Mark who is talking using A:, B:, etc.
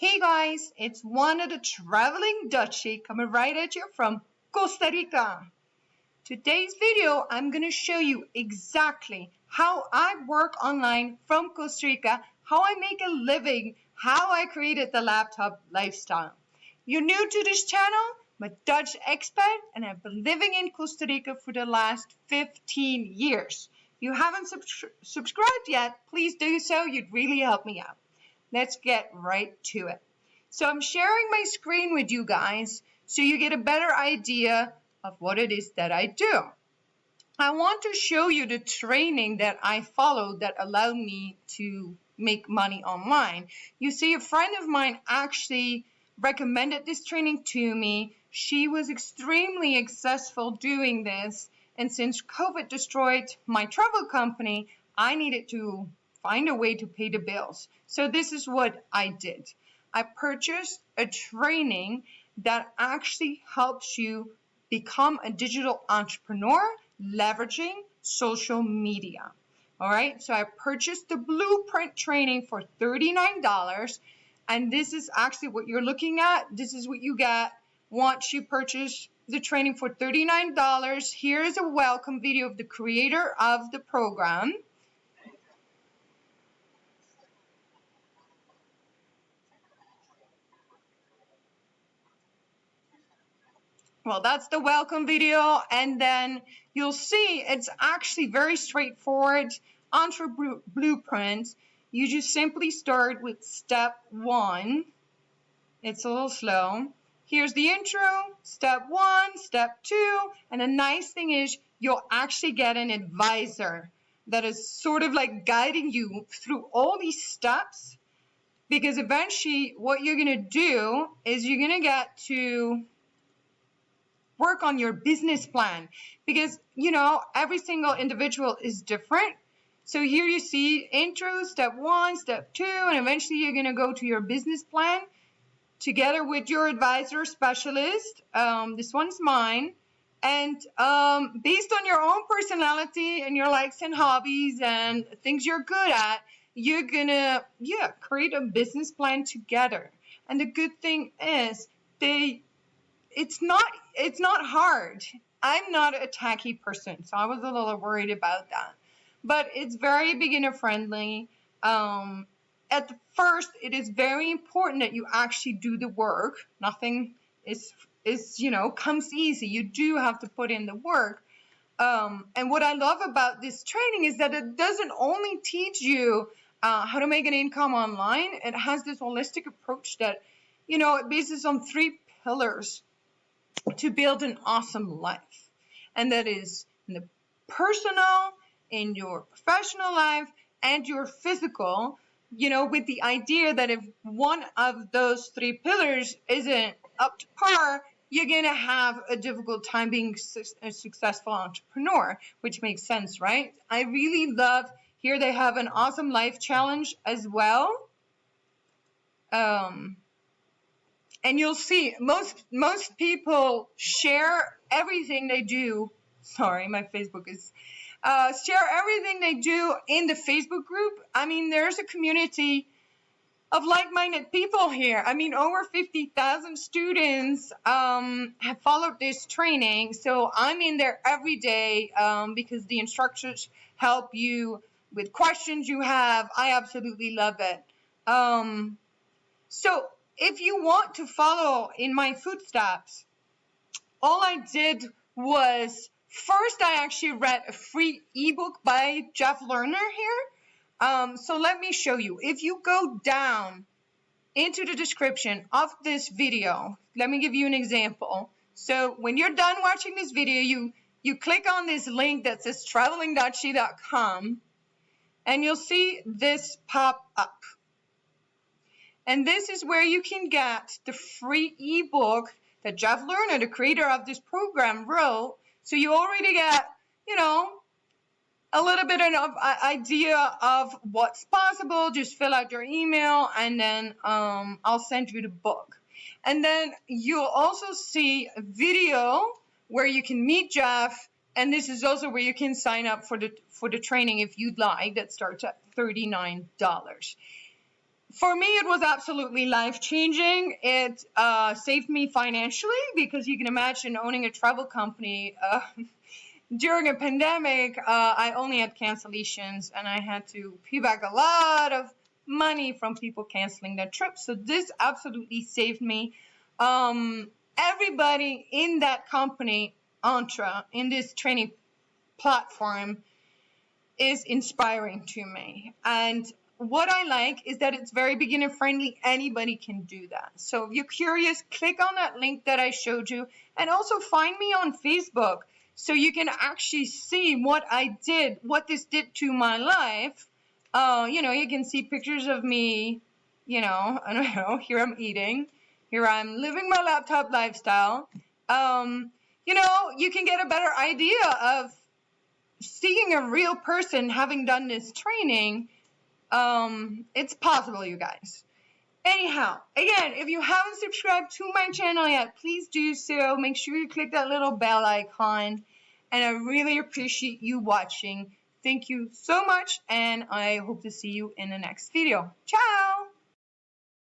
A: Hey guys, it's one of the traveling Dutchie coming right at you from Costa Rica. Today's video, I'm going to show you exactly how I work online from Costa Rica, how I make a living, how I created the laptop lifestyle. You're new to this channel, I'm a Dutch expat and I've been living in Costa Rica for the last 15 years. If you haven't subscribed yet, please do so, you'd really help me out. Let's get right to it. So I'm sharing my screen with you guys so you get a better idea of what it is that I do. I want to show you the training that I followed that allowed me to make money online. You see, a friend of mine actually recommended this training to me. She was extremely successful doing this, and since COVID destroyed my travel company, I needed to find a way to pay the bills. So this is what I did. I purchased a training that actually helps you become a digital entrepreneur leveraging social media. All right, so I purchased the blueprint training for $39, and this is actually what you're looking at. This is what you get once you purchase the training for $39. Here is a welcome video of the creator of the program. Well, that's the welcome video, and then you'll see it's actually very straightforward. Entre blueprint, you just simply start with step 1. It's a little slow. Here's the intro, step 1, step 2, and the nice thing is you'll actually get an advisor that is sort of like guiding you through all these steps, because eventually what you're going to do is you're going to get to work on your business plan, because every single individual is different. So here you see intro, step 1, step 2, and eventually you're going to go to your business plan together with your advisor specialist. This one's mine, and based on your own personality and your likes and hobbies and things you're good at, you're gonna create a business plan together. And the good thing is it's not hard. I'm not a tacky person, so I was a little worried about that. But it's very beginner friendly. At first, it is very important that you actually do the work. Nothing comes easy. You do have to put in the work. And what I love about this training is that it doesn't only teach you how to make an income online. It has this holistic approach that, it bases on 3 pillars to build an awesome life. And that is in the personal, in your professional life, and your physical, with the idea that if one of those 3 pillars isn't up to par, you're going to have a difficult time being a successful entrepreneur, which makes sense, right? I really love, here they have an awesome life challenge as well. And you'll see most people share everything they do. Sorry, my Facebook is share everything they do in the Facebook group. I mean, there's a community of like-minded people here. I mean, over 50,000 students have followed this training. So I'm in there every day because the instructors help you with questions you have. I absolutely love it. So if you want to follow in my footsteps, all I did was, first I actually read a free ebook by Jeff Lerner here. So let me show you. If you go down into the description of this video, let me give you an example. So when you're done watching this video, you click on this link that says travelingdutchie.com, and you'll see this pop up. And this is where you can get the free ebook that Jeff Lerner, the creator of this program, wrote. So you already get, a little bit of idea of what's possible. Just fill out your email, and then I'll send you the book. And then you'll also see a video where you can meet Jeff, and this is also where you can sign up for the training if you'd like. That starts at $39. For me, it was absolutely life-changing. It saved me financially because you can imagine owning a travel company. During a pandemic, I only had cancellations and I had to pay back a lot of money from people canceling their trips. So this absolutely saved me. Everybody in that company, Entra, in this training platform, is inspiring to me. And what I like is that it's very beginner friendly. Anybody can do that. So if you're curious, click on that link that I showed you, and also find me on Facebook so you can actually see what I did, what this did to my life. You can see pictures of me, I don't know, here I'm eating, here I'm living my laptop lifestyle. You can get a better idea of seeing a real person having done this training. It's possible, you guys. Anyhow, again, if you haven't subscribed to my channel yet, please do so. Make sure you click that little bell icon. And I really appreciate you watching. Thank you so much, and I hope to see you in the next video. Ciao!